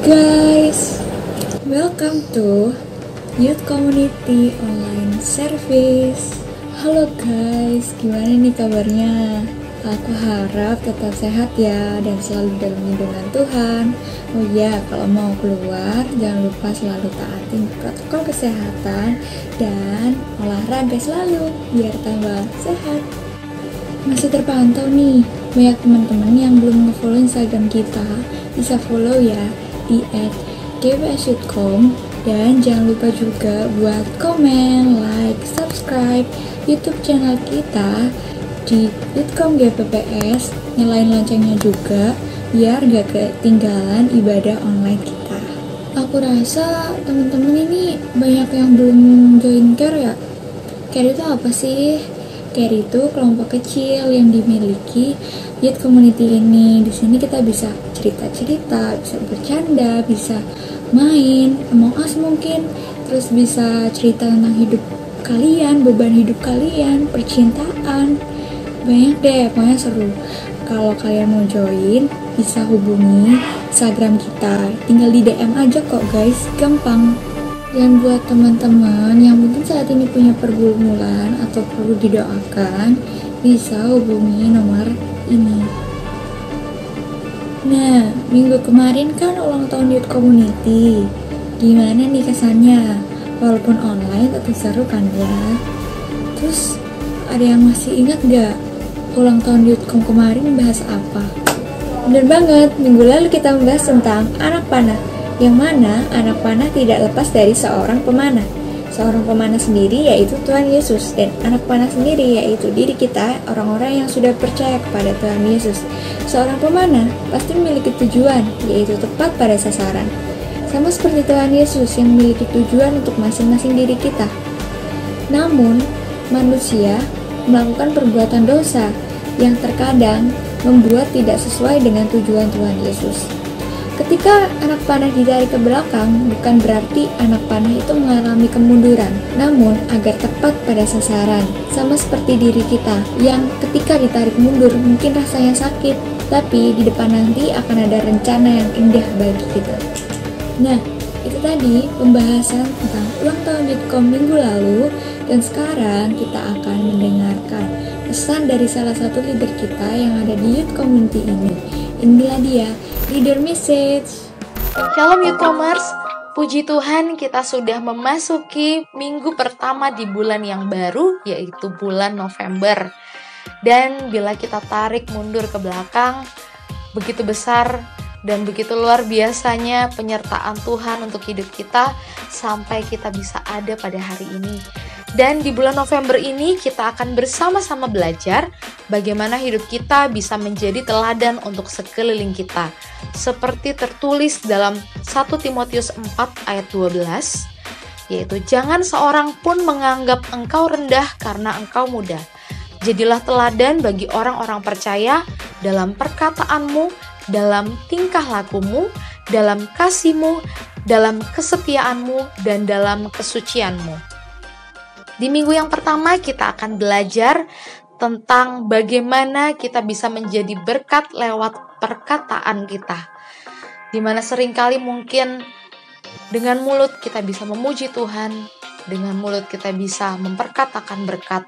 guys, welcome to Youth Community Online Service. Halo guys, gimana nih kabarnya? Aku harap tetap sehat ya dan selalu dalam lindungan Tuhan. Oh iya, kalau mau keluar jangan lupa selalu taati protokol kesehatan dan olahraga selalu biar tambah sehat. Masih terpantau nih, banyak teman-teman yang belum nge-follow Instagram kita. Bisa follow ya di @gbsyouth.com. Dan jangan lupa juga buat komen, like, subscribe YouTube channel kita di Youth.com GPPS. Nyalain loncengnya juga biar gak ketinggalan ibadah online kita. Aku rasa teman-teman ini banyak yang belum join CARE ya. CARE itu apa sih? CARE itu kelompok kecil yang dimiliki Youth Community ini. Di sini kita bisa cerita-cerita, bisa bercanda, bisa main, Among Us mungkin, terus bisa cerita tentang hidup kalian, beban hidup kalian, percintaan, banyak deh, pokoknya seru. Kalau kalian mau join, bisa hubungi Instagram kita, tinggal di DM aja kok guys, gampang. Dan buat teman-teman yang mungkin saat ini punya pergumulan atau perlu didoakan, bisa hubungi nomor ini. Nah, minggu kemarin kan ulang tahun Youth Community. Gimana nih kesannya? Walaupun online tetap seru kan ya? Terus, ada yang masih ingat gak ulang tahun Youth kemarin bahas apa? Bener banget, minggu lalu kita membahas tentang anak panah. Yang mana anak panah tidak lepas dari seorang pemanah. Seorang pemanah sendiri yaitu Tuhan Yesus, dan anak panah sendiri yaitu diri kita, orang-orang yang sudah percaya kepada Tuhan Yesus. Seorang pemanah pasti memiliki tujuan, yaitu tepat pada sasaran. Sama seperti Tuhan Yesus yang memiliki tujuan untuk masing-masing diri kita. Namun, manusia melakukan perbuatan dosa yang terkadang membuat tidak sesuai dengan tujuan Tuhan Yesus. Ketika anak panah ditarik ke belakang, bukan berarti anak panah itu mengalami kemunduran, namun agar tepat pada sasaran. Sama seperti diri kita, yang ketika ditarik mundur mungkin rasanya sakit, tapi di depan nanti akan ada rencana yang indah bagi kita. Nah, itu tadi pembahasan tentang ulang tahun Youth.com minggu lalu, dan sekarang kita akan mendengarkan pesan dari salah satu leader kita yang ada di Youth Community ini. Inilah dia, leader message. Shalom Youthcomers, puji Tuhan kita sudah memasuki minggu pertama di bulan yang baru, yaitu bulan November. Dan bila kita tarik mundur ke belakang, begitu besar dan begitu luar biasanya penyertaan Tuhan untuk hidup kita sampai kita bisa ada pada hari ini. Dan di bulan November ini kita akan bersama-sama belajar bagaimana hidup kita bisa menjadi teladan untuk sekeliling kita. Seperti tertulis dalam 1 Timotius 4 ayat 12, yaitu jangan seorang pun menganggap engkau rendah karena engkau muda. Jadilah teladan bagi orang-orang percaya dalam perkataanmu, dalam tingkah lakumu, dalam kasihmu, dalam kesetiaanmu, dan dalam kesucianmu. Di minggu yang pertama kita akan belajar tentang bagaimana kita bisa menjadi berkat lewat perkataan kita. Dimana seringkali mungkin dengan mulut kita bisa memuji Tuhan, dengan mulut kita bisa memperkatakan berkat,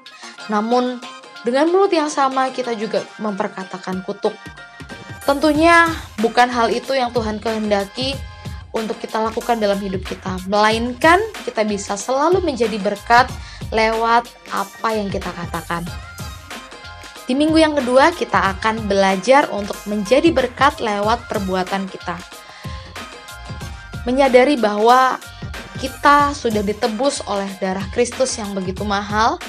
namun dengan mulut yang sama kita juga memperkatakan kutuk. Tentunya bukan hal itu yang Tuhan kehendaki untuk kita lakukan dalam hidup kita, melainkan kita bisa selalu menjadi berkat lewat apa yang kita katakan. Di minggu yang kedua kita akan belajar untuk menjadi berkat lewat perbuatan kita. Menyadari bahwa kita sudah ditebus oleh darah Kristus yang begitu mahal,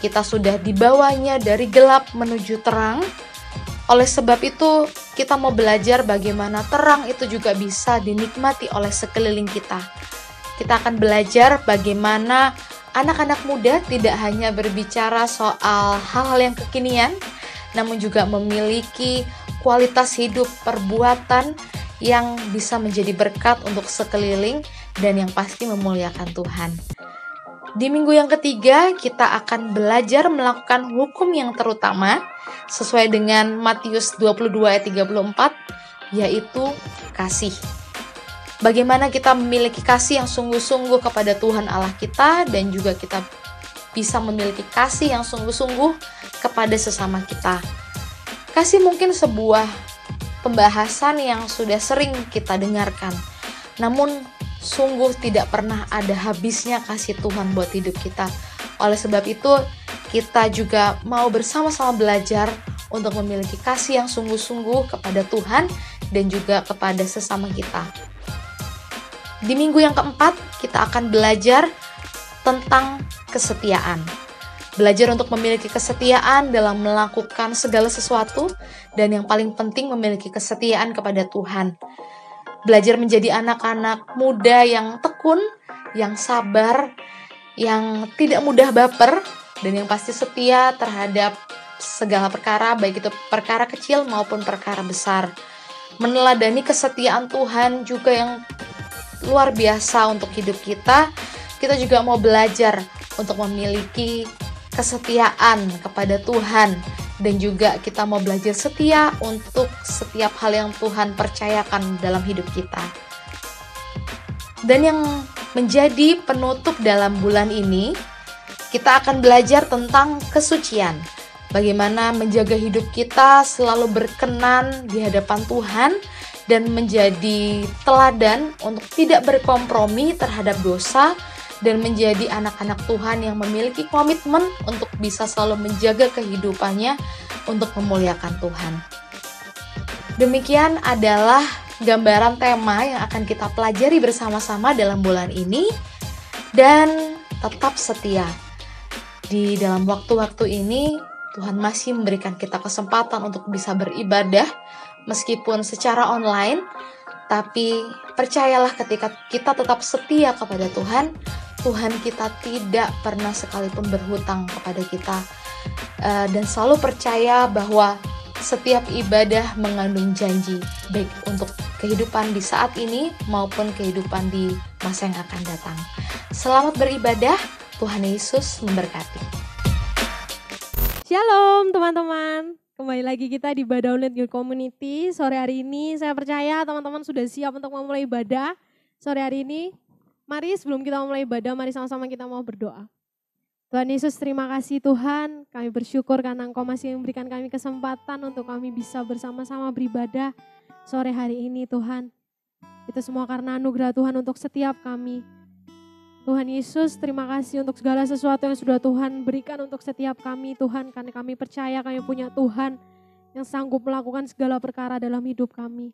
kita sudah dibawanya dari gelap menuju terang. Oleh sebab itu, kita mau belajar bagaimana terang itu juga bisa dinikmati oleh sekeliling kita. Kita akan belajar bagaimana anak-anak muda tidak hanya berbicara soal hal-hal yang kekinian, namun juga memiliki kualitas hidup perbuatan yang bisa menjadi berkat untuk sekeliling dan yang pasti memuliakan Tuhan. Di minggu yang ketiga, kita akan belajar melakukan hukum yang terutama sesuai dengan Matius 22 ayat 34, yaitu kasih. Bagaimana kita memiliki kasih yang sungguh-sungguh kepada Tuhan Allah kita, dan juga kita bisa memiliki kasih yang sungguh-sungguh kepada sesama kita. Kasih mungkin sebuah pembahasan yang sudah sering kita dengarkan, namun sungguh tidak pernah ada habisnya kasih Tuhan buat hidup kita. Oleh sebab itu, kita juga mau bersama-sama belajar untuk memiliki kasih yang sungguh-sungguh kepada Tuhan dan juga kepada sesama kita. Di minggu yang keempat, kita akan belajar tentang kesetiaan. Belajar untuk memiliki kesetiaan dalam melakukan segala sesuatu, dan yang paling penting memiliki kesetiaan kepada Tuhan. Belajar menjadi anak-anak muda yang tekun, yang sabar, yang tidak mudah baper, dan yang pasti setia terhadap segala perkara, baik itu perkara kecil maupun perkara besar. Meneladani kesetiaan Tuhan juga yang luar biasa untuk hidup kita. Kita juga mau belajar untuk memiliki kesetiaan kepada Tuhan, dan juga kita mau belajar setia untuk setiap hal yang Tuhan percayakan dalam hidup kita. Dan yang menjadi penutup dalam bulan ini, kita akan belajar tentang kesucian. Bagaimana menjaga hidup kita selalu berkenan di hadapan Tuhan dan menjadi teladan untuk tidak berkompromi terhadap dosa, dan menjadi anak-anak Tuhan yang memiliki komitmen untuk bisa selalu menjaga kehidupannya untuk memuliakan Tuhan. Demikian adalah gambaran tema yang akan kita pelajari bersama-sama dalam bulan ini, dan tetap setia. Di dalam waktu-waktu ini, Tuhan masih memberikan kita kesempatan untuk bisa beribadah meskipun secara online, tapi percayalah ketika kita tetap setia kepada Tuhan, Tuhan kita tidak pernah sekalipun berhutang kepada kita, dan selalu percaya bahwa setiap ibadah mengandung janji, baik untuk kehidupan di saat ini maupun kehidupan di masa yang akan datang. Selamat beribadah, Tuhan Yesus memberkati. Shalom teman-teman, kembali lagi kita di Badaunet Youth Community. Sore hari ini saya percaya teman-teman sudah siap untuk memulai ibadah sore hari ini. Mari sebelum kita memulai ibadah, mari sama-sama kita mau berdoa. Tuhan Yesus, terima kasih Tuhan, kami bersyukur karena Engkau masih memberikan kami kesempatan untuk kami bisa bersama-sama beribadah sore hari ini Tuhan. Itu semua karena anugerah Tuhan untuk setiap kami. Tuhan Yesus, terima kasih untuk segala sesuatu yang sudah Tuhan berikan untuk setiap kami Tuhan, karena kami percaya kami punya Tuhan yang sanggup melakukan segala perkara dalam hidup kami.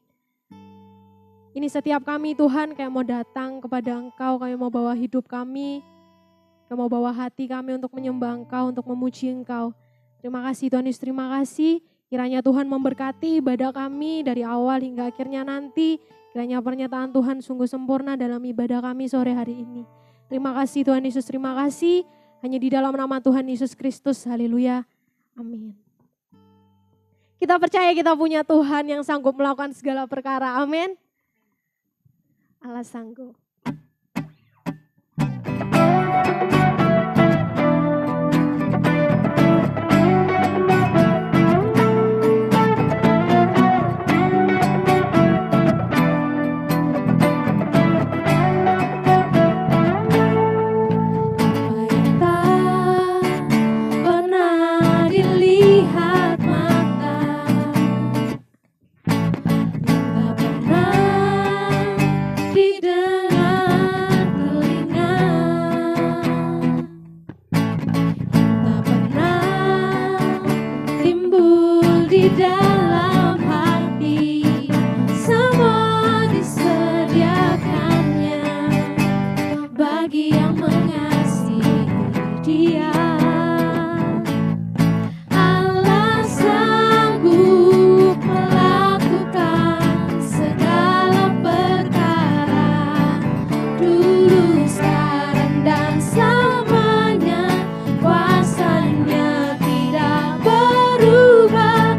Ini setiap kami Tuhan kayak mau datang kepada Engkau, kami mau bawa hidup kami, kami mau bawa hati kami untuk menyembah Engkau, untuk memuji Engkau. Terima kasih Tuhan Yesus, terima kasih. Kiranya Tuhan memberkati ibadah kami dari awal hingga akhirnya nanti. Kiranya pernyataan Tuhan sungguh sempurna dalam ibadah kami sore hari ini. Terima kasih Tuhan Yesus, terima kasih. Hanya di dalam nama Tuhan Yesus Kristus, haleluya, amin. Kita percaya kita punya Tuhan yang sanggup melakukan segala perkara, amin. Allah sanggup. Kuasanya tidak berubah.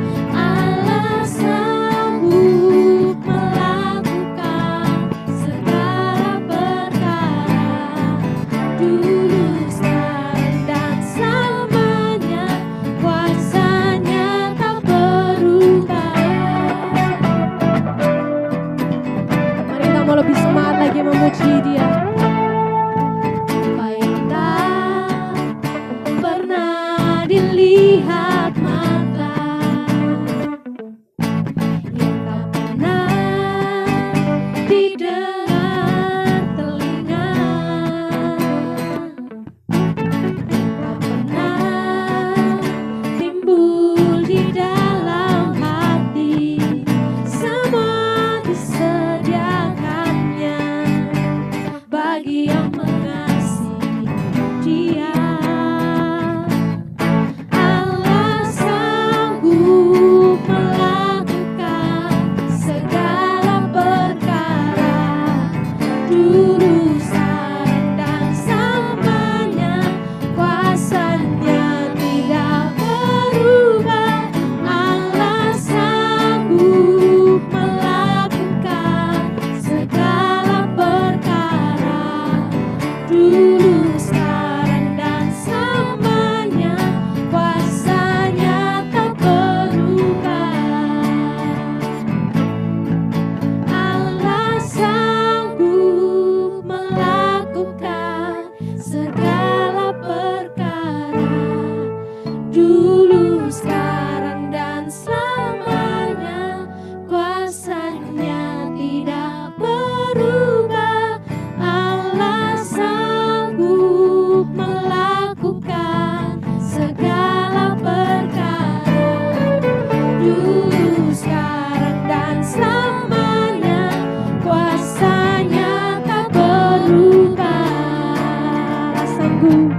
sanggup,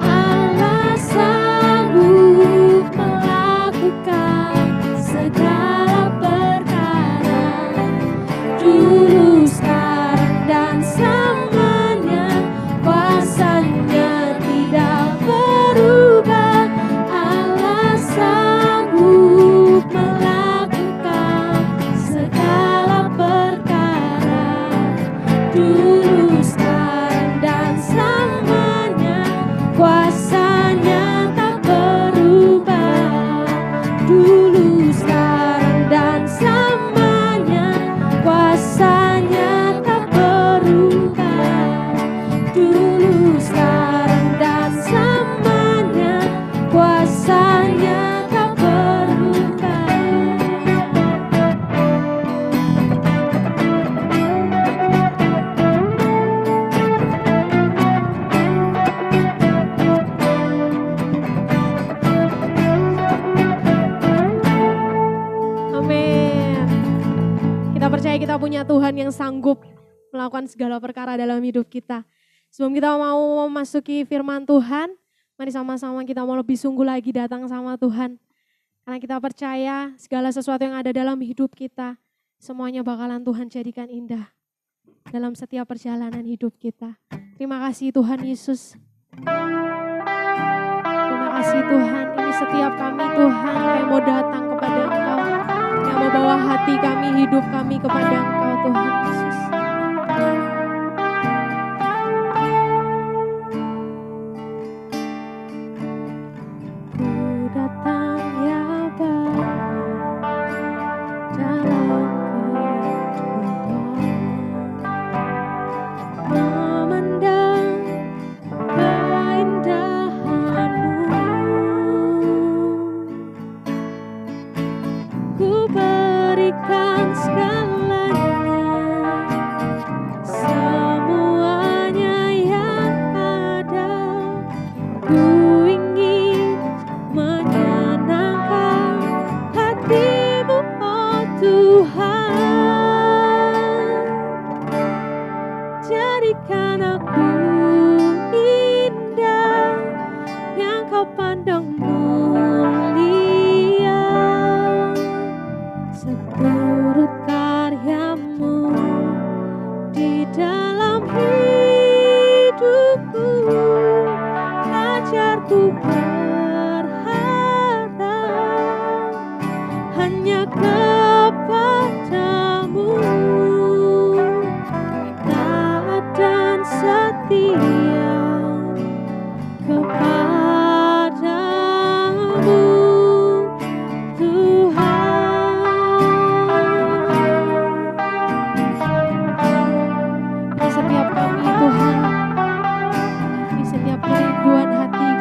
Allah sanggup melakukan segala perkara, dulu, sekarang, dan selamanya. Kuasanya tidak berubah. Allah sanggup melakukan segala perkara, dulu, sekarang, dan selamanya. Kuasanya tak berubah. Dulu, sekarang, dan selamanya. Kuasanya tak berubah. Dulu, sekarang, dan selamanya. Kuasanya tak berubah. Amin. Kita percaya kita punya Tuhan yang sanggup melakukan segala perkara dalam hidup kita. Sebelum kita mau memasuki firman Tuhan, mari sama-sama kita mau lebih sungguh lagi datang sama Tuhan. Karena kita percaya segala sesuatu yang ada dalam hidup kita, semuanya bakalan Tuhan jadikan indah dalam setiap perjalanan hidup kita. Terima kasih Tuhan Yesus. Terima kasih Tuhan, ini setiap kami Tuhan yang mau datang kepada Engkau, yang mau bawa hati kami, hidup kami kepada Engkau Tuhan Yesus. Ku datang ya Bapa dalam kerinduan, memandang keindahan-Mu. Ku berikan segalanya, semuanya yang ada. Ku ingin menyenangkan hati-Mu, oh Tuhan. Jadikan aku indah, yang Kau pandang mulia, seturut karya-Mu di dalam hidupku. Ajarku berharap hanya kepada-Mu, taat dan setia kepada-Mu, Tuhan. Di setiap kami Tuhan, di setiap kerinduan hati,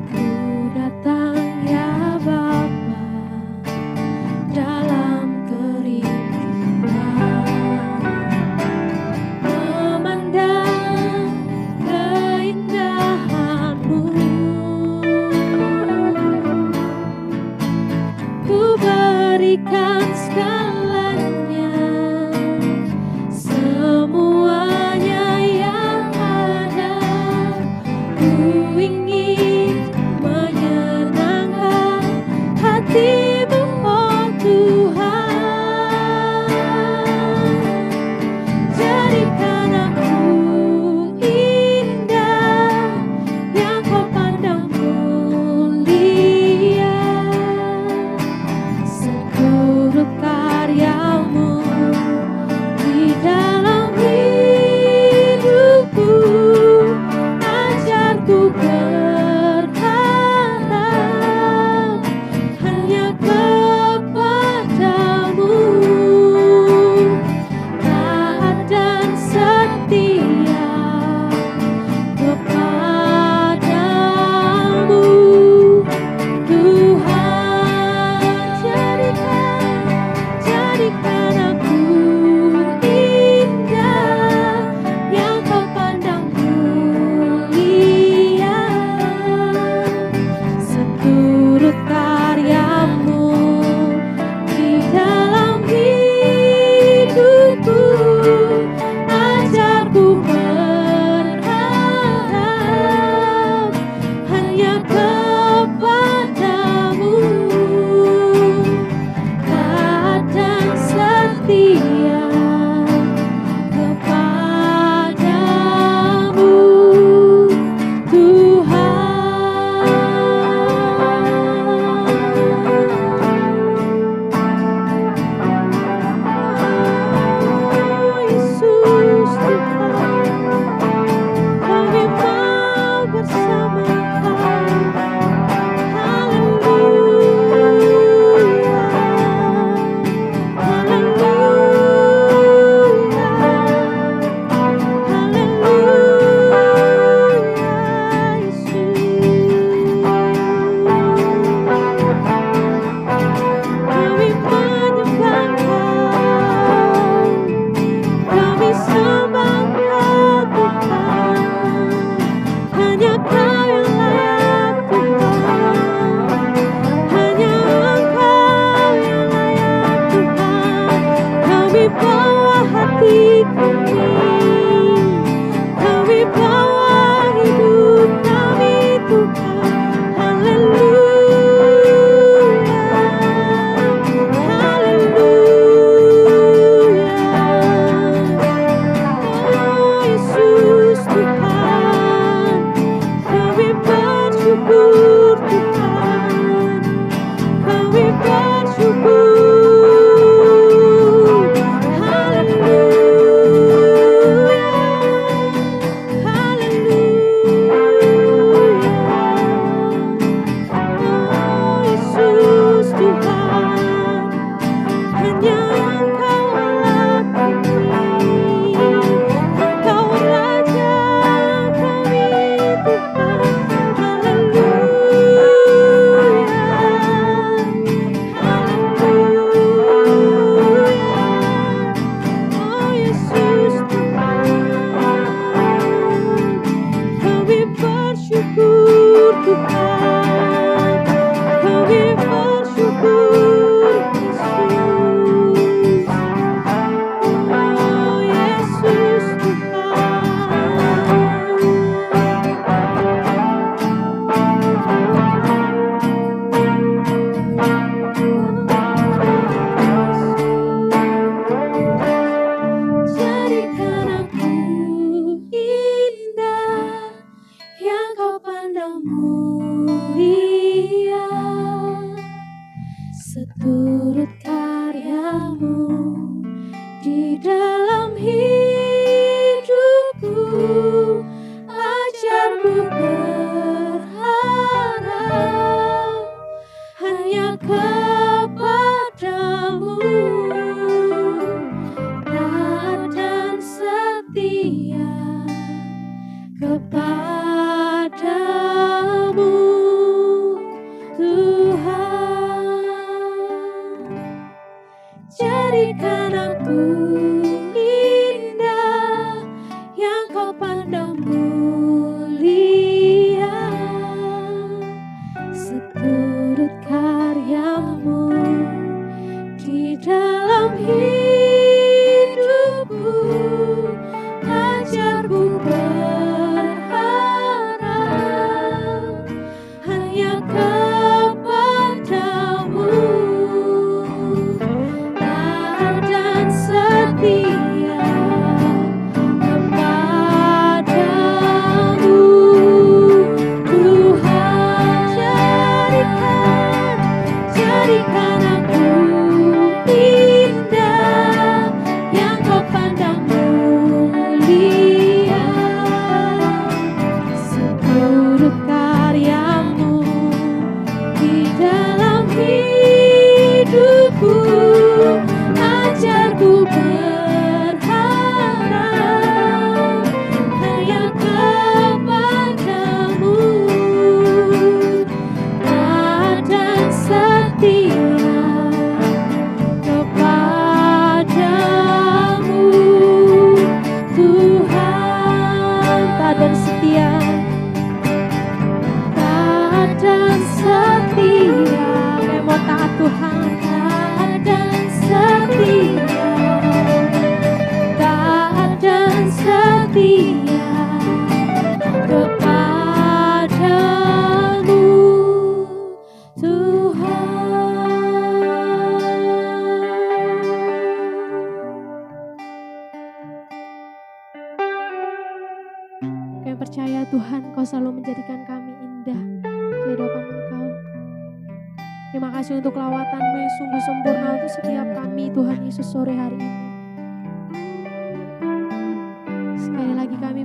ku datang ya Bapa dalam kerinduan, memandang keindahan-Mu. Ku berikan segalanya, semuanya yang ada. Ku ingin menyenangkan hati-Mu, oh Tuhan. Jadikan aku indah, yang Kau pandang mulia, seturut karya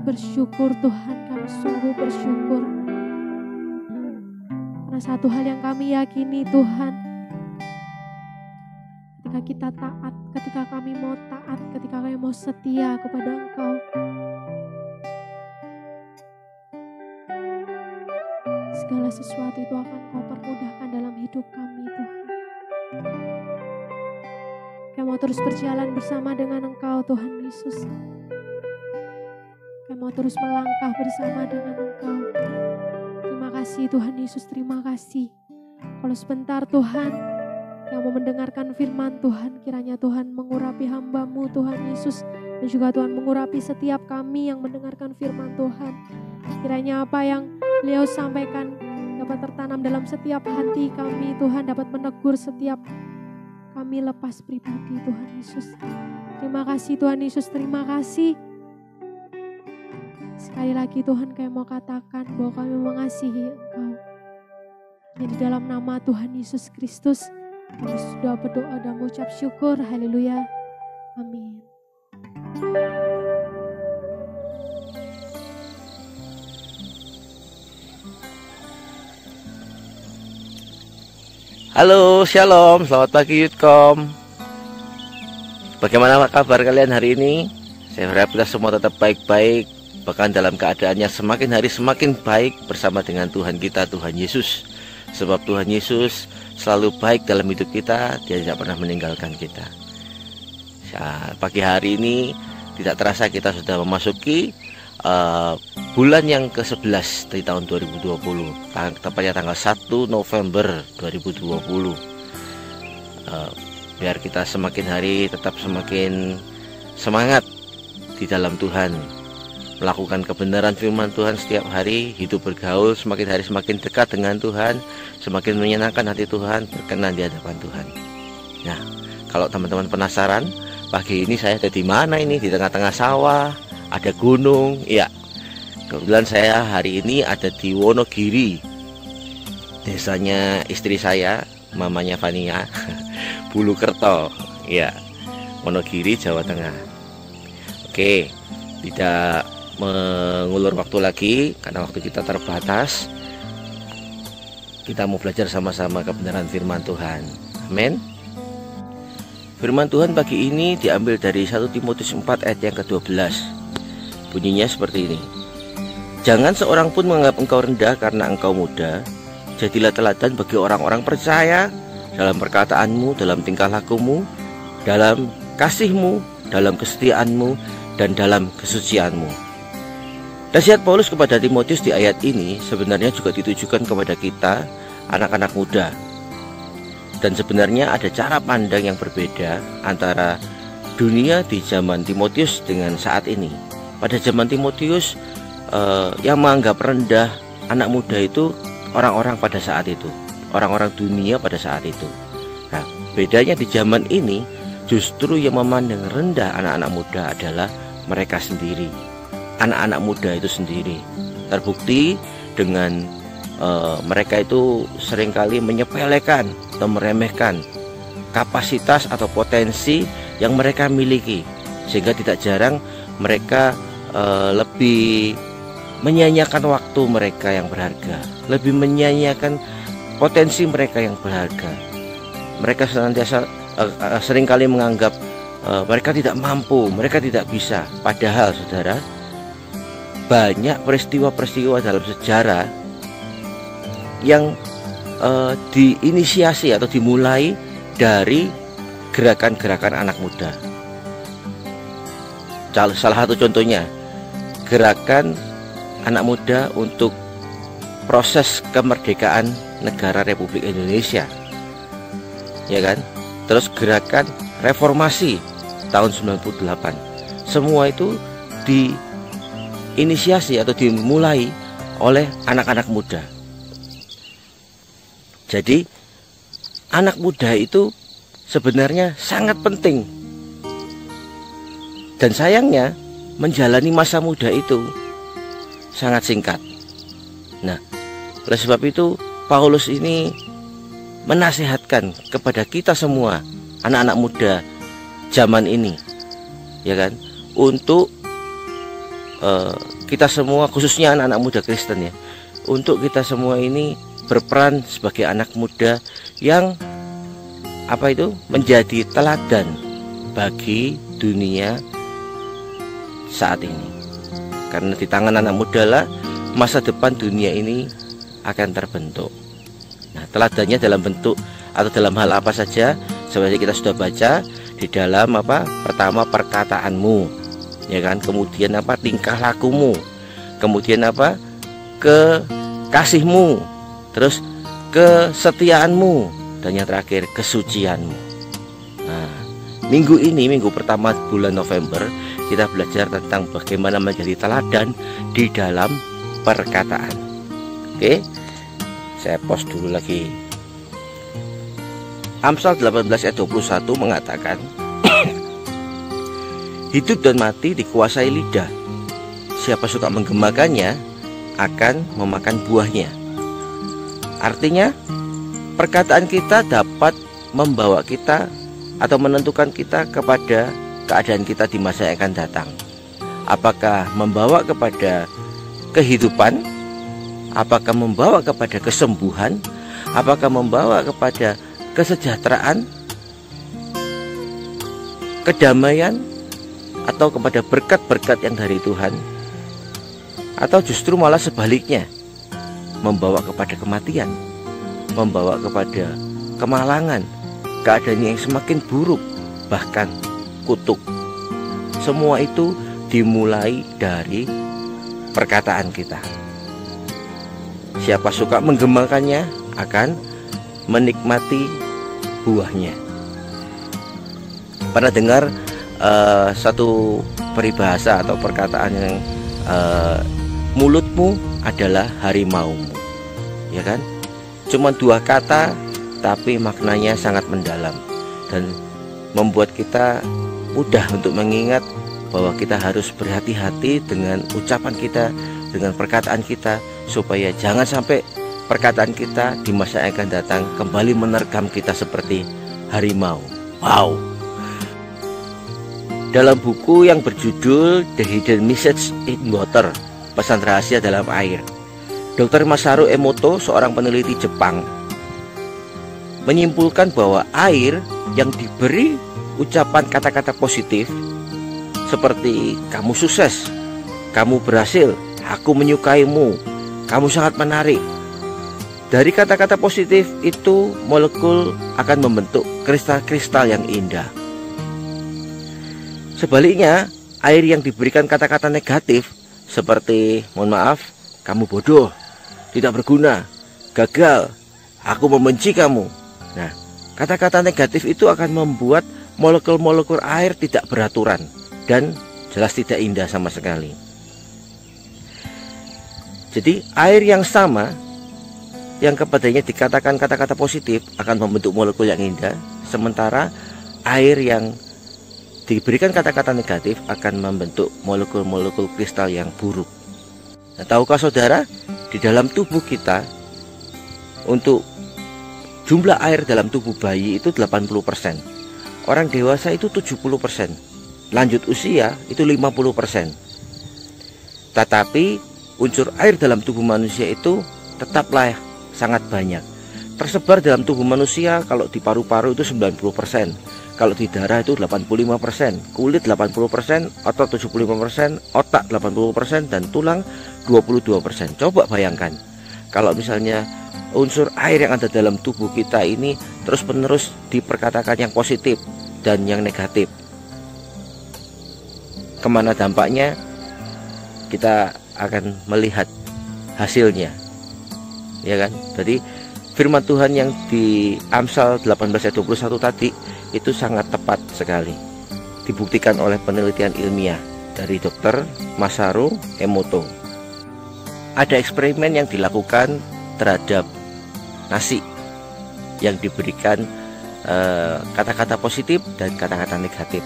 Bersyukur Tuhan, kami sungguh bersyukur. Karena satu hal yang kami yakini Tuhan, ketika kita taat, ketika kami mau taat, ketika kami mau setia kepada Engkau, segala sesuatu itu akan Kau permudahkan dalam hidup kami Tuhan. Kami mau terus berjalan bersama dengan Engkau Tuhan Yesus. Kami mau terus melangkah bersama dengan Engkau. Terima kasih Tuhan Yesus, terima kasih. Kalau sebentar Tuhan, yang mau mendengarkan firman Tuhan. Kiranya Tuhan mengurapi hamba-Mu Tuhan Yesus, dan juga Tuhan mengurapi setiap kami yang mendengarkan firman Tuhan. Kiranya apa yang beliau sampaikan dapat tertanam dalam setiap hati kami Tuhan, dapat menegur setiap kami lepas pribadi Tuhan Yesus. Terima kasih Tuhan Yesus, terima kasih. Sekali lagi Tuhan, kami mau katakan bahwa kami mengasihi Engkau. Yang di dalam nama Tuhan Yesus Kristus kami sudah berdoa dan mengucap syukur. Haleluya. Amin. Halo, shalom, selamat pagi Youthcom. Bagaimana kabar kalian hari ini? Saya harap kita semua tetap baik-baik, bahkan dalam keadaannya semakin hari semakin baik bersama dengan Tuhan kita, Tuhan Yesus. Sebab Tuhan Yesus selalu baik dalam hidup kita, Dia tidak pernah meninggalkan kita. Pagi hari ini tidak terasa kita sudah memasuki bulan yang ke-11 dari tahun 2020, tepatnya tanggal 1 November 2020. Biar kita semakin hari tetap semakin semangat di dalam Tuhan, melakukan kebenaran firman Tuhan setiap hari, hidup bergaul semakin hari semakin dekat dengan Tuhan, semakin menyenangkan hati Tuhan, berkenan di hadapan Tuhan. Nah, kalau teman-teman penasaran, pagi ini saya ada di mana ini? Di tengah-tengah sawah, ada gunung. Ya, kebetulan saya hari ini ada di Wonogiri, desanya istri saya, mamanya Fania, Bulukerto. Ya, Wonogiri, Jawa Tengah. Oke, tidak mengulur waktu lagi karena waktu kita terbatas. Kita mau belajar sama-sama kebenaran firman Tuhan. Amin. Firman Tuhan pagi ini diambil dari 1 Timotius 4 ayat yang ke-12. Bunyinya seperti ini. Jangan seorang pun menganggap engkau rendah karena engkau muda. Jadilah teladan bagi orang-orang percaya dalam perkataanmu, dalam tingkah lakumu, dalam kasihmu, dalam kesetiaanmu, dan dalam kesucianmu. Nasihat Paulus kepada Timotius di ayat ini sebenarnya juga ditujukan kepada kita, anak-anak muda. Dan sebenarnya ada cara pandang yang berbeda antara dunia di zaman Timotius dengan saat ini. Pada zaman Timotius, yang menganggap rendah anak muda itu orang-orang pada saat itu, orang-orang dunia pada saat itu. Nah, bedanya di zaman ini, justru yang memandang rendah anak-anak muda adalah mereka sendiri. Anak-anak muda itu sendiri. Terbukti dengan mereka itu seringkali menyepelekan atau meremehkan kapasitas atau potensi yang mereka miliki, sehingga tidak jarang mereka lebih menyanyiakan waktu mereka yang berharga, lebih menyanyiakan potensi mereka yang berharga. Mereka senantiasa seringkali menganggap mereka tidak mampu, mereka tidak bisa. Padahal saudara, banyak peristiwa-peristiwa dalam sejarah yang diinisiasi atau dimulai dari gerakan-gerakan anak muda. Salah satu contohnya, gerakan anak muda untuk proses kemerdekaan negara Republik Indonesia, ya kan? Terus gerakan reformasi tahun 98. Semua itu diinisiasi atau dimulai oleh anak-anak muda. Jadi anak muda itu sebenarnya sangat penting. Dan sayangnya menjalani masa muda itu sangat singkat. Nah, oleh sebab itu Paulus ini menasihatkan kepada kita semua, anak-anak muda zaman ini, ya kan, untuk kita semua, khususnya anak-anak muda Kristen ya, untuk kita semua ini berperan sebagai anak muda yang menjadi teladan bagi dunia saat ini. Karena di tangan anak muda lah masa depan dunia ini akan terbentuk. Nah, teladannya dalam bentuk atau dalam hal apa saja? Seperti kita sudah baca di dalam pertama perkataanmu, ya kan? Kemudian tingkah lakumu, kemudian kekasihmu, terus kesetiaanmu, dan yang terakhir kesucianmu. Nah, minggu ini, minggu pertama bulan November, kita belajar tentang bagaimana menjadi teladan di dalam perkataan. Oke, saya post dulu lagi. Amsal 18 ayat 21 mengatakan, hidup dan mati dikuasai lidah. Siapa suka menggemakannya akan memakan buahnya. Artinya, perkataan kita dapat membawa kita atau menentukan kita kepada keadaan kita di masa yang akan datang. Apakah membawa kepada kehidupan? Apakah membawa kepada kesembuhan? Apakah membawa kepada kesejahteraan, kedamaian, atau kepada berkat-berkat yang dari Tuhan? Atau justru malah sebaliknya, membawa kepada kematian, membawa kepada kemalangan, keadaan yang semakin buruk, bahkan kutuk. Semua itu dimulai dari perkataan kita. Siapa suka menggemakannya akan menikmati buahnya. Pernah dengar satu peribahasa atau perkataan yang mulutmu adalah harimaumu, ya kan? Cuma 2 kata tapi maknanya sangat mendalam dan membuat kita mudah untuk mengingat bahwa kita harus berhati-hati dengan ucapan kita, dengan perkataan kita, supaya jangan sampai perkataan kita di masa yang akan datang kembali menerkam kita seperti harimau. Wow. Dalam buku yang berjudul The Hidden Message in Water, pesan rahasia dalam air, Dr. Masaru Emoto, seorang peneliti Jepang, menyimpulkan bahwa air yang diberi ucapan kata-kata positif seperti kamu sukses, kamu berhasil, aku menyukaimu, kamu sangat menarik. Dari kata-kata positif itu, molekul akan membentuk kristal-kristal yang indah. Sebaliknya, air yang diberikan kata-kata negatif seperti mohon maaf, kamu bodoh, tidak berguna, gagal, aku membenci kamu. Nah, kata-kata negatif itu akan membuat molekul-molekul air tidak beraturan dan jelas tidak indah sama sekali. Jadi, air yang sama yang kepadanya dikatakan kata-kata positif akan membentuk molekul yang indah, sementara air yang diberikan kata-kata negatif akan membentuk molekul-molekul kristal yang buruk. Nah, tahukah saudara, di dalam tubuh kita, untuk jumlah air dalam tubuh bayi itu 80%, orang dewasa itu 70%, lanjut usia itu 50%. Tetapi unsur air dalam tubuh manusia itu tetaplah sangat banyak. Tersebar dalam tubuh manusia, kalau di paru-paru itu 90%, kalau di darah itu 85%, kulit 80%, otot 75%, otak 80%, dan tulang 22%. Coba bayangkan, kalau misalnya unsur air yang ada dalam tubuh kita ini terus-menerus diperkatakan yang positif dan yang negatif, kemana dampaknya? Kita akan melihat hasilnya, ya kan? Jadi firman Tuhan yang di Amsal 18 ayat 21 tadi itu sangat tepat sekali, dibuktikan oleh penelitian ilmiah dari Dr. Masaru Emoto. Ada eksperimen yang dilakukan terhadap nasi yang diberikan kata-kata positif dan kata-kata negatif.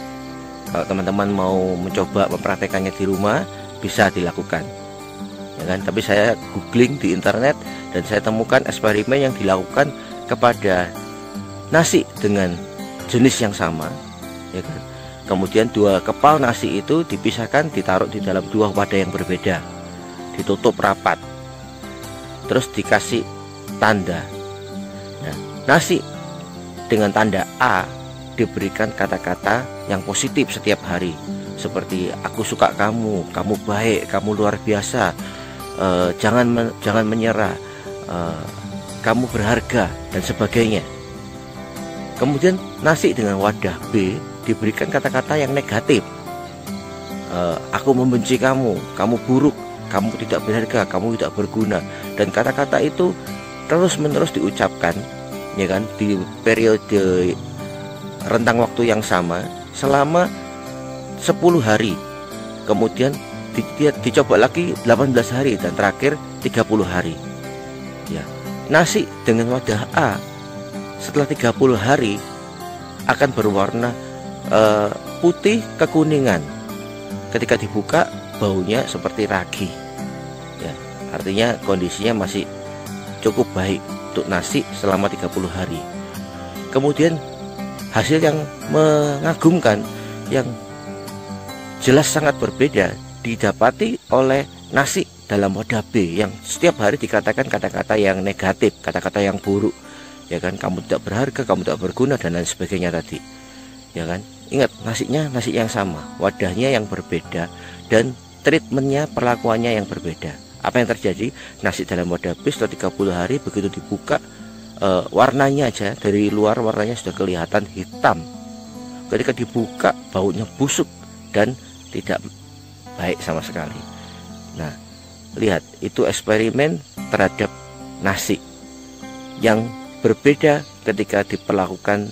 Kalau teman-teman mau mencoba mempraktekannya di rumah, bisa dilakukan, ya kan? Tapi saya googling di internet dan saya temukan eksperimen yang dilakukan kepada nasi dengan jenis yang sama, ya kan? Kemudian 2 kepal nasi itu dipisahkan, ditaruh di dalam 2 wadah yang berbeda, ditutup rapat, terus dikasih tanda. Nah, nasi dengan tanda A diberikan kata-kata yang positif setiap hari, seperti aku suka kamu, kamu baik, kamu luar biasa, jangan menyerah, kamu berharga, dan sebagainya. Kemudian nasi dengan wadah B diberikan kata-kata yang negatif, aku membenci kamu, kamu buruk, kamu tidak berharga, kamu tidak berguna. Dan kata-kata itu terus-menerus diucapkan, ya kan, di periode rentang waktu yang sama selama 10 hari. Kemudian dicoba lagi 18 hari dan terakhir 30 hari. Ya, nasi dengan wadah A setelah 30 hari akan berwarna putih kekuningan. Ketika dibuka baunya seperti ragi. Ya, artinya kondisinya masih cukup baik untuk nasi selama 30 hari. Kemudian hasil yang mengagumkan, yang jelas sangat berbeda, didapati oleh nasi dalam wadah B yang setiap hari dikatakan kata-kata yang negatif, kata-kata yang buruk, ya kan, kamu tidak berharga, kamu tidak berguna, dan lain sebagainya tadi, ya kan. Ingat, nasinya nasi yang sama, wadahnya yang berbeda, dan treatmentnya, perlakuannya yang berbeda. Apa yang terjadi? Nasi dalam wadah B setelah 30 hari begitu dibuka, warnanya aja dari luar warnanya sudah kelihatan hitam. Ketika dibuka baunya busuk dan tidak baik sama sekali. Nah, lihat, itu eksperimen terhadap nasi yang berbeda ketika diperlakukan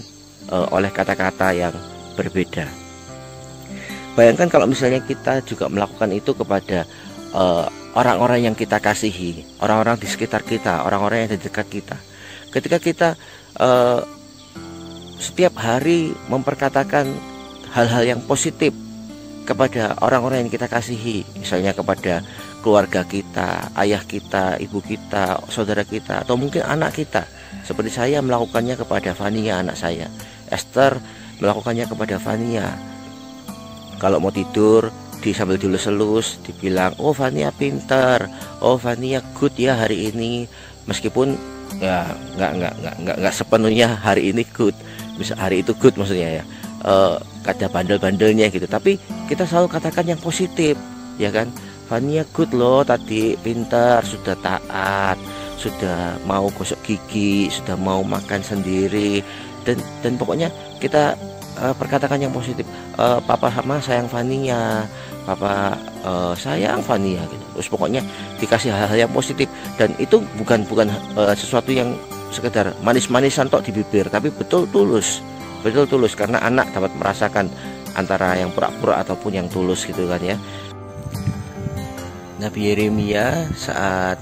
oleh kata-kata yang berbeda. Bayangkan kalau misalnya kita juga melakukan itu kepada orang-orang yang kita kasihi, orang-orang di sekitar kita, orang-orang yang di dekat kita. Ketika kita setiap hari memperkatakan hal-hal yang positif kepada orang-orang yang kita kasihi, misalnya kepada keluarga kita, ayah kita, ibu kita, saudara kita, atau mungkin anak kita. Seperti saya melakukannya kepada Vania, anak saya. Esther melakukannya kepada Vania. Kalau mau tidur, sambil dilus-elus, dibilang, oh Vania pintar, oh Vania good ya hari ini. Meskipun ya nggak sepenuhnya hari ini good, bisa hari itu good maksudnya ya, ada bandel-bandelnya gitu, tapi kita selalu katakan yang positif, ya kan. Vania good loh tadi, pintar, sudah taat, sudah mau gosok gigi, sudah mau makan sendiri, dan pokoknya kita perkatakan yang positif. Papa sama sayang Vania, papa sayang Vania gitu. Terus pokoknya dikasih hal-hal yang positif, dan itu bukan sesuatu yang sekedar manis-manisan tok di bibir, tapi betul tulus karena anak dapat merasakan antara yang pura-pura ataupun yang tulus gitu kan ya. Nabi Yeremia saat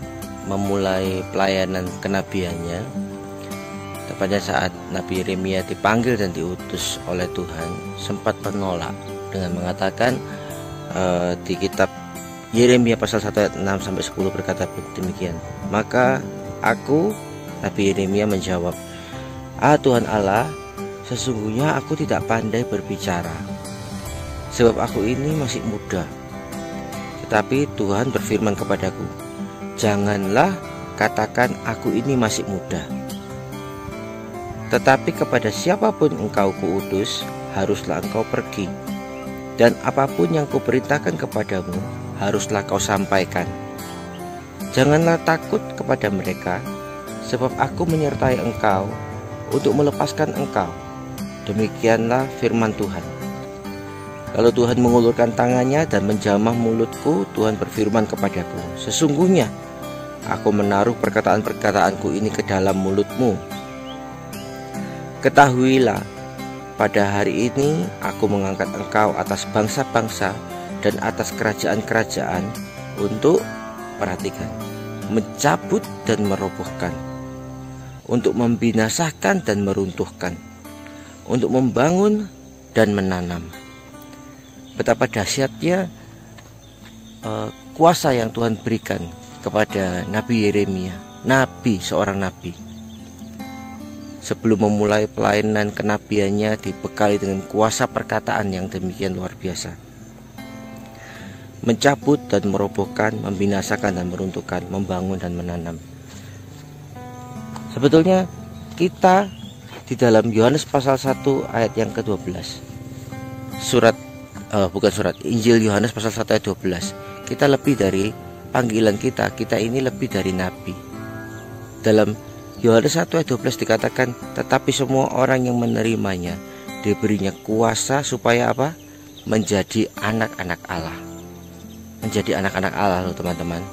memulai pelayanan kenabiannya, tepatnya saat Nabi Yeremia dipanggil dan diutus oleh Tuhan, sempat menolak dengan mengatakan di kitab Yeremia pasal 1 ayat 6 sampai 10 berkata demikian. Maka aku, Nabi Yeremia, menjawab, Tuhan Allah, sesungguhnya aku tidak pandai berbicara, sebab aku ini masih muda. Tetapi Tuhan berfirman kepadaku, janganlah katakan aku ini masih muda, tetapi kepada siapapun engkau kuutus, haruslah engkau pergi, dan apapun yang kuperintahkan kepadamu, haruslah kau sampaikan. Janganlah takut kepada mereka, sebab aku menyertai engkau untuk melepaskan engkau. Demikianlah firman Tuhan. Lalu Tuhan mengulurkan tangannya dan menjamah mulutku. Tuhan berfirman kepadaku, sesungguhnya aku menaruh perkataan-perkataanku ini ke dalam mulutmu. Ketahuilah, pada hari ini aku mengangkat engkau atas bangsa-bangsa dan atas kerajaan-kerajaan untuk, perhatikan, mencabut dan merobohkan, untuk membinasakan dan meruntuhkan, untuk membangun dan menanam. Betapa dahsyatnya kuasa yang Tuhan berikan kepada Nabi Yeremia, seorang nabi. Sebelum memulai pelayanan kenabiannya, dibekali dengan kuasa perkataan yang demikian luar biasa. Mencabut dan merobohkan, membinasakan dan meruntuhkan, membangun dan menanam. Sebetulnya kita di dalam Yohanes pasal 1 ayat yang ke-12, Injil Yohanes pasal 1 ayat 12, kita lebih dari panggilan kita ini lebih dari nabi. Dalam Yohanes 1 ayat 12 dikatakan, tetapi semua orang yang menerimanya diberinya kuasa supaya apa? Menjadi anak-anak Allah. Menjadi anak-anak Allah loh teman-teman.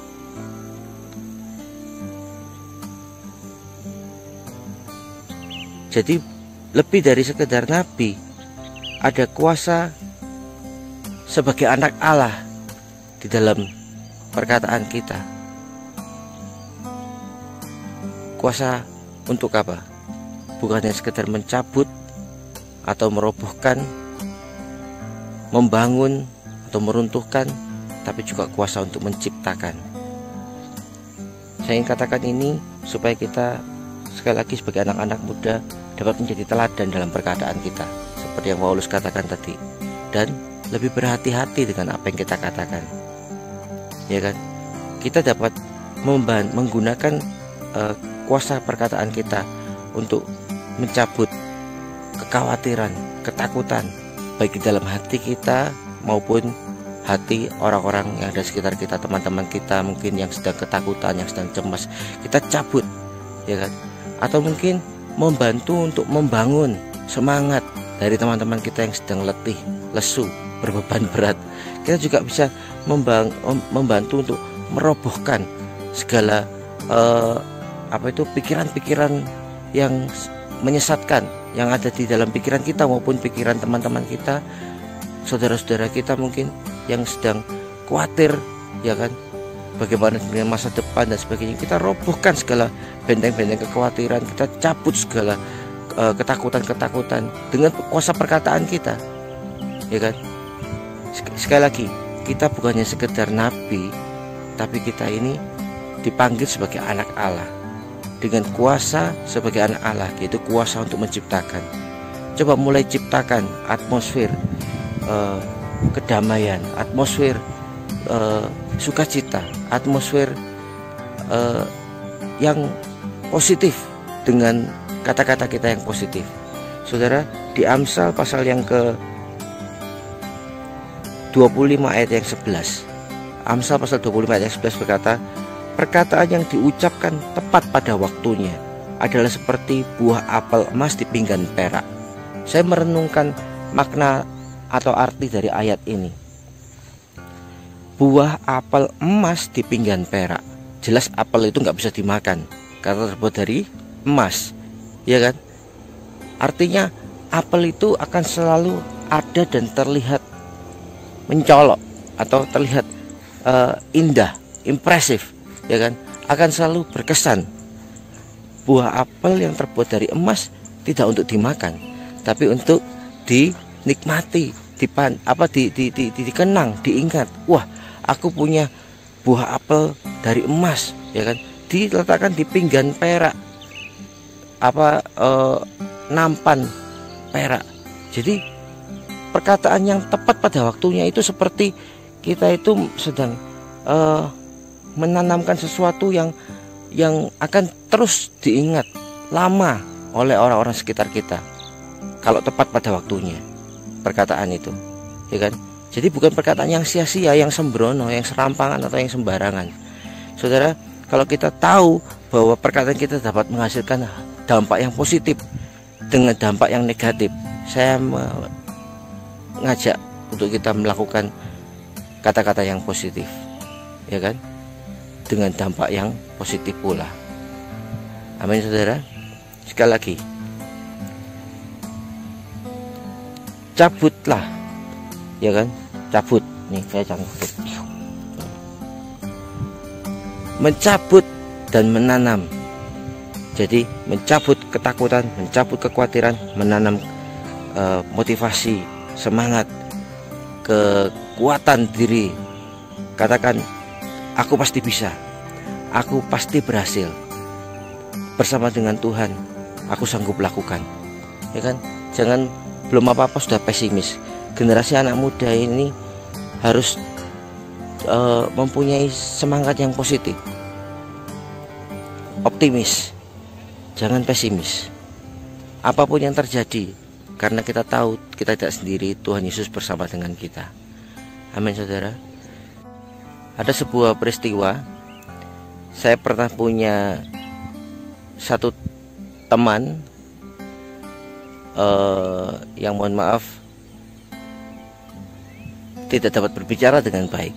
Jadi lebih dari sekedar nabi, ada kuasa sebagai anak Allah di dalam perkataan kita. Kuasa untuk apa? Bukan hanya sekedar mencabut atau merobohkan, membangun atau meruntuhkan, tapi juga kuasa untuk menciptakan. Saya ingin katakan ini supaya kita sekali lagi sebagai anak-anak muda dapat menjadi teladan dalam perkataan kita, seperti yang Paulus katakan tadi, dan lebih berhati-hati dengan apa yang kita katakan. Ya kan? Kita dapat menggunakan kuasa perkataan kita untuk mencabut kekhawatiran, ketakutan, baik di dalam hati kita maupun hati orang-orang yang ada di sekitar kita, teman-teman kita mungkin yang sedang ketakutan, yang sedang cemas, kita cabut, ya kan? Atau mungkin membantu untuk membangun semangat dari teman-teman kita yang sedang letih, lesu, berbeban berat. Kita juga bisa membantu untuk merobohkan segala pikiran-pikiran yang menyesatkan yang ada di dalam pikiran kita maupun pikiran teman-teman kita, saudara-saudara kita mungkin yang sedang khawatir, ya kan, bagaimana dengan masa depan dan sebagainya. Kita robohkan segala benteng-benteng kekhawatiran, kita cabut segala ketakutan-ketakutan dengan kuasa perkataan kita, ya kan. Sekali lagi, kita bukannya sekedar nabi, tapi kita ini dipanggil sebagai anak Allah dengan kuasa sebagai anak Allah, yaitu kuasa untuk menciptakan. Coba mulai ciptakan atmosfer kedamaian, atmosfer sukacita, atmosfer yang positif dengan kata-kata kita yang positif. Saudara, di Amsal pasal yang ke 25 ayat yang 11, Amsal pasal 25 ayat yang 11 berkata, perkataan yang diucapkan tepat pada waktunya adalah seperti buah apel emas di pinggan perak. Saya merenungkan makna atau arti dari ayat ini. Buah apel emas di pinggan perak. Jelas apel itu nggak bisa dimakan karena terbuat dari emas, ya kan? Artinya apel itu akan selalu ada dan terlihat mencolok atau terlihat indah, impresif, ya kan, akan selalu berkesan. Buah apel yang terbuat dari emas tidak untuk dimakan, tapi untuk dinikmati, dikenang, diingat. Wah, aku punya buah apel dari emas, ya kan, diletakkan di pinggan perak, nampan perak. Jadi perkataan yang tepat pada waktunya itu seperti kita itu sedang menanamkan sesuatu yang akan terus diingat lama oleh orang-orang sekitar kita kalau tepat pada waktunya perkataan itu, ya kan? Jadi bukan perkataan yang sia-sia, yang sembrono, yang serampangan atau yang sembarangan. Saudara, kalau kita tahu bahwa perkataan kita dapat menghasilkan dampak yang positif dengan dampak yang negatif, saya mengajak untuk kita melakukan kata-kata yang positif, ya kan, dengan dampak yang positif pula. Amin, saudara. Sekali lagi, cabutlah, ya kan, cabut. Nih saya cabut, mencabut dan menanam. Jadi mencabut ketakutan, mencabut kekhawatiran, menanam motivasi, semangat, kekuatan diri. Katakan, aku pasti bisa, aku pasti berhasil. Bersama dengan Tuhan, aku sanggup lakukan, ya kan? Jangan belum apa-apa sudah pesimis. Generasi anak muda ini harus mempunyai semangat yang positif, optimis, jangan pesimis. Apapun yang terjadi, karena kita tahu kita tidak sendiri, Tuhan Yesus bersama dengan kita. Amin, saudara. Ada sebuah peristiwa, saya pernah punya satu teman yang mohon maaf tidak dapat berbicara dengan baik.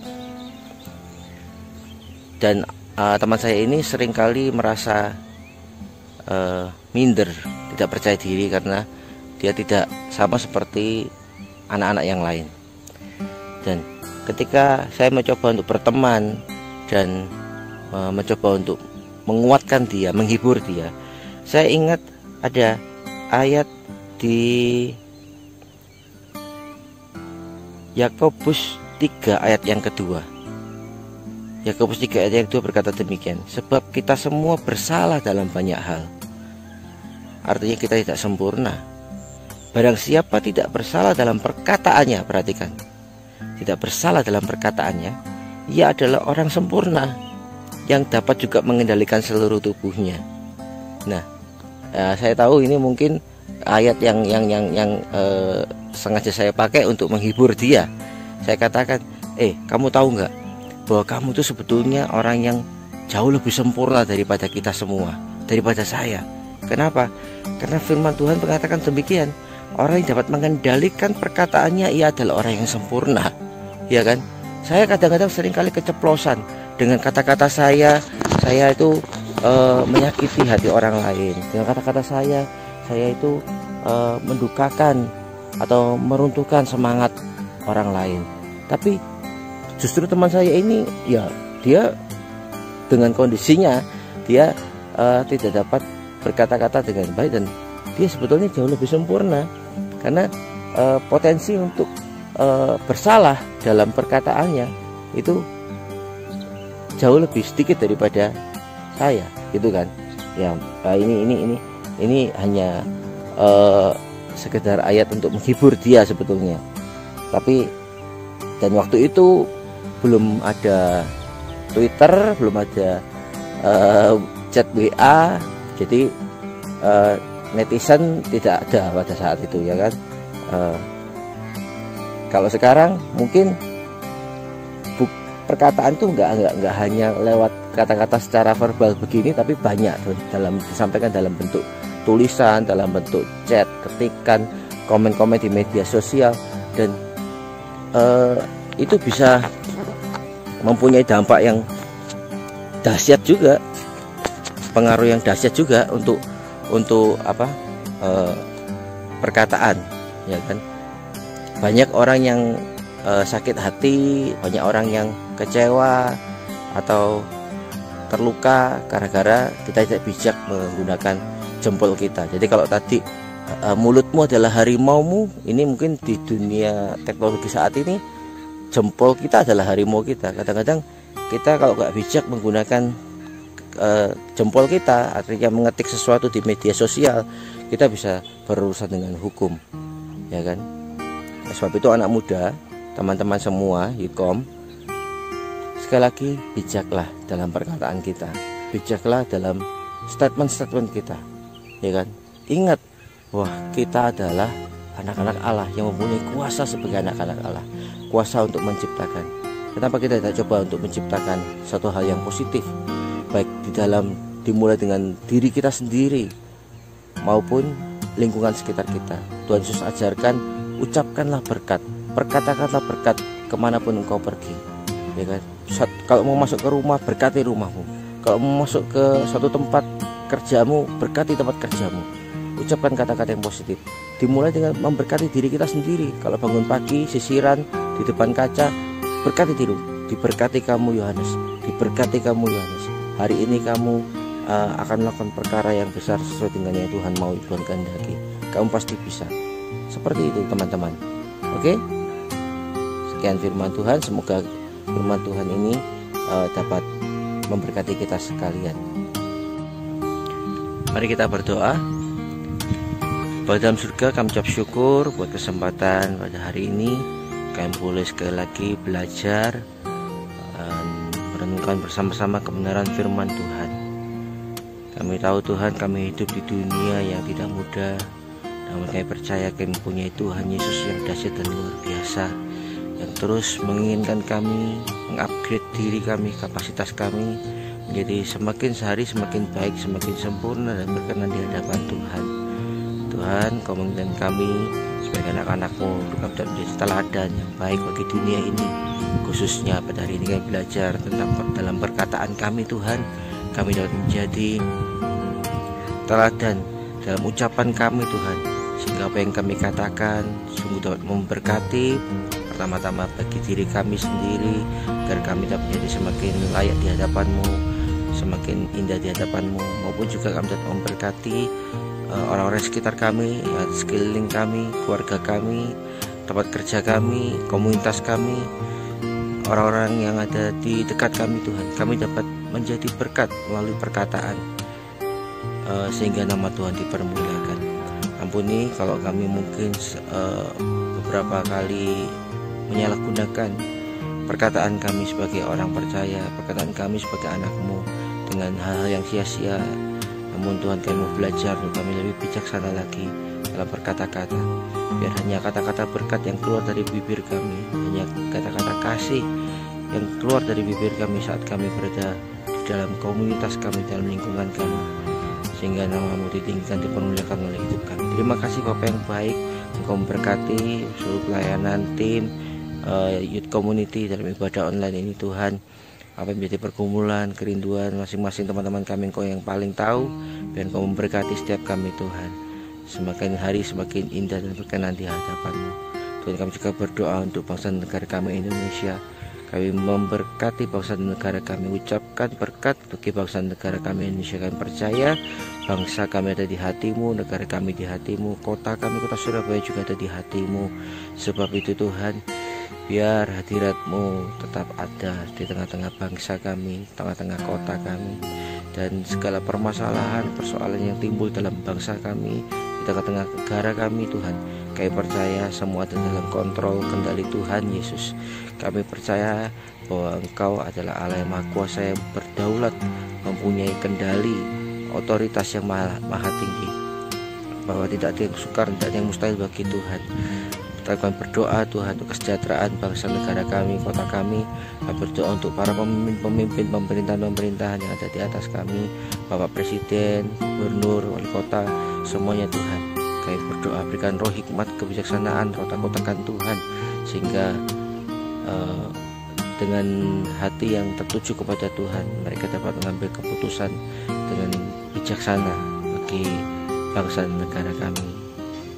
Dan teman saya ini seringkali merasa minder tidak percaya diri karena dia tidak sama seperti anak-anak yang lain. Dan ketika saya mencoba untuk berteman dan mencoba untuk menguatkan dia, menghibur dia, saya ingat ada ayat di Yakobus 3 ayat yang kedua. Yakobus 3 ayat yang kedua berkata demikian, sebab kita semua bersalah dalam banyak hal. Artinya kita tidak sempurna. Barang siapa tidak bersalah dalam perkataannya, perhatikan, tidak bersalah dalam perkataannya, ia adalah orang sempurna yang dapat juga mengendalikan seluruh tubuhnya. Nah, saya tahu ini mungkin ayat yang sengaja saya pakai untuk menghibur dia. Saya katakan, kamu tahu nggak bahwa kamu itu sebetulnya orang yang jauh lebih sempurna daripada kita semua, daripada saya. Kenapa? Karena firman Tuhan mengatakan demikian. Orang yang dapat mengendalikan perkataannya, ia adalah orang yang sempurna. Ya kan? Saya kadang-kadang seringkali keceplosan dengan kata-kata saya itu menyakiti hati orang lain. Dengan kata-kata saya itu mendukakan atau meruntuhkan semangat orang lain. Tapi justru teman saya ini, ya dia dengan kondisinya dia tidak dapat berkata-kata dengan baik, dan dia sebetulnya jauh lebih sempurna karena potensi untuk bersalah dalam perkataannya itu jauh lebih sedikit daripada saya, gitu kan? Ya, ini hanya sekedar ayat untuk menghibur dia sebetulnya. Tapi dan waktu itu belum ada Twitter, belum ada chat WA, jadi netizen tidak ada pada saat itu, ya kan? Kalau sekarang mungkin perkataan itu nggak hanya lewat kata-kata secara verbal begini, tapi banyak disampaikan dalam bentuk tulisan, dalam bentuk chat, ketikan, komen-komen di media sosial, dan itu bisa mempunyai dampak yang dahsyat juga, pengaruh yang dahsyat juga untuk perkataan, ya kan? Banyak orang yang sakit hati, banyak orang yang kecewa atau terluka gara-gara kita tidak bijak menggunakan jempol kita. Jadi kalau tadi mulutmu adalah harimaumu, ini mungkin di dunia teknologi saat ini jempol kita adalah harimau kita. Kadang-kadang kita kalau nggak bijak menggunakan jempol kita, artinya mengetik sesuatu di media sosial, kita bisa berurusan dengan hukum, ya kan? Sebab itu anak muda, teman-teman semua Youthcom, sekali lagi bijaklah dalam perkataan kita, bijaklah dalam statement-statement kita, ya kan? Ingat bahwa kita adalah anak-anak Allah yang mempunyai kuasa sebagai anak-anak Allah, kuasa untuk menciptakan. Kenapa kita tidak coba untuk menciptakan satu hal yang positif, baik dimulai dengan diri kita sendiri maupun lingkungan sekitar kita. Tuhan Yesus ajarkan, ucapkanlah berkat, perkatakanlah berkat kemanapun engkau pergi, ya kan? Kalau mau masuk ke rumah, berkati rumahmu. Kalau mau masuk ke suatu tempat kerjamu, berkati tempat kerjamu. Ucapkan kata-kata yang positif. Dimulai dengan memberkati diri kita sendiri. Kalau bangun pagi, sisiran di depan kaca, berkati diri. Diberkati kamu Yohanes, diberkati kamu Yohanes. Hari ini kamu akan melakukan perkara yang besar sesuai dengan yang Tuhan mau, Tuhan kehendaki. Kamu pasti bisa. Seperti itu teman-teman. Oke? Sekian firman Tuhan. Semoga firman Tuhan ini dapat memberkati kita sekalian. Mari kita berdoa. Bapa dalam surga, kami ucap syukur buat kesempatan pada hari ini. Kami boleh sekali lagi belajar dan merenungkan bersama-sama kebenaran firman Tuhan. Kami tahu Tuhan, kami hidup di dunia yang tidak mudah, namun kami percaya kami mempunyai Tuhan Yesus yang dahsyat dan luar biasa, yang terus menginginkan kami mengupgrade diri kami, kapasitas kami menjadi semakin sehari semakin baik, semakin sempurna dan berkenan di hadapan Tuhan. Tuhan, Kau menginginkan kami sebagai anak-anak-Mu untuk menjadi teladan yang baik bagi dunia ini. Khususnya pada hari ini kami belajar tentang dalam perkataan kami Tuhan, kami dapat menjadi teladan dalam ucapan kami Tuhan, sehingga apa yang kami katakan sungguh dapat memberkati pertama-tama bagi diri kami sendiri, agar kami dapat menjadi semakin layak di hadapan-Mu, semakin indah di hadapan-Mu, maupun juga kami dapat memberkati orang-orang sekitar kami, ya, sekeliling kami, keluarga kami, tempat kerja kami, komunitas kami, orang-orang yang ada di dekat kami Tuhan. Kami dapat menjadi berkat melalui perkataan, sehingga nama Tuhan dipermuliakan. Ampuni kalau kami mungkin beberapa kali menyalahgunakan perkataan kami sebagai orang percaya, perkataan kami sebagai anak-Mu dengan hal-hal yang sia-sia. Namun Tuhan, kami mau belajar untuk kami lebih bijaksana lagi dalam berkata-kata. Biar hanya kata-kata berkat yang keluar dari bibir kami, hanya kata-kata kasih yang keluar dari bibir kami saat kami berada di dalam komunitas kami, dalam lingkungan kami, sehingga nama-Mu ditinggikan, dipermuliakan oleh hidup kami. Terima kasih Bapa yang baik, Engkau memberkati seluruh pelayanan tim Youth Community dalam ibadah online ini Tuhan. Apa yang menjadi pergumulan, kerinduan masing-masing teman-teman kami, Engkau yang paling tahu. Biar Engkau memberkati setiap kami Tuhan, semakin hari semakin indah dan berkenan di hadapan-Mu Tuhan. Kami juga berdoa untuk bangsa dan negara kami Indonesia. Kami memberkati bangsa dan negara kami, ucapkan berkat bagi bangsa dan negara kami Indonesia. Kami percaya bangsa kami ada di hati-Mu, negara kami di hati-Mu, kota kami, kota Surabaya juga ada di hati-Mu. Sebab itu Tuhan, biar hadirat-Mu tetap ada di tengah-tengah bangsa kami, tengah-tengah kota kami, dan segala permasalahan, persoalan yang timbul dalam bangsa kami, di tengah-tengah negara kami Tuhan. Kami percaya semua ada dalam kontrol kendali Tuhan Yesus. Kami percaya bahwa Engkau adalah Allah yang Maha Kuasa, yang berdaulat, mempunyai kendali, otoritas yang maha tinggi, bahwa tidak ada yang sukar, tidak ada yang mustahil bagi Tuhan. Kita akan berdoa Tuhan untuk kesejahteraan bangsa negara kami, kota kami. Kami berdoa untuk para pemimpin pemerintahan yang ada di atas kami, Bapak Presiden, Gubernur, Wali Kota, semuanya Tuhan. Kami berdoa berikan roh hikmat, kebijaksanaan, kotak-kotakan Tuhan, sehingga dengan hati yang tertuju kepada Tuhan, mereka dapat mengambil keputusan dengan bijaksana bagi bangsa dan negara kami.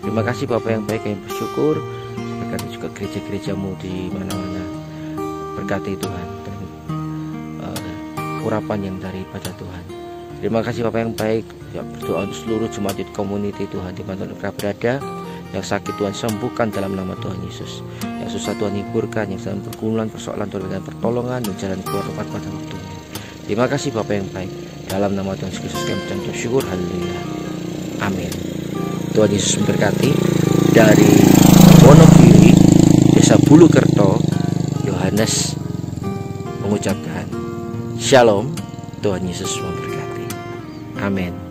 Terima kasih Bapak yang baik, kami bersyukur. Berkati juga gereja-gereja-Mu di mana-mana. Berkati Tuhan, dan urapan yang daripada Tuhan. Terima kasih Bapak yang baik. Ya, berdoa untuk seluruh jemaat Youth Community Tuhan, di mana mereka berada. Yang sakit Tuhan sembuhkan dalam nama Tuhan Yesus. Yang susah Tuhan hiburkan, yang sedang bergumulan persoalan Tuhan dengan pertolongan dan jalan keluar tepat pada waktunya. Terima kasih Bapak yang baik. Dalam nama Tuhan Yesus kami mengucap syukur. Haleluya. Amin. Tuhan Yesus memberkati. Dari Wonogiri, Desa Bulukerto, Yohanes mengucapkan Shalom. Tuhan Yesus memberkati. Amin.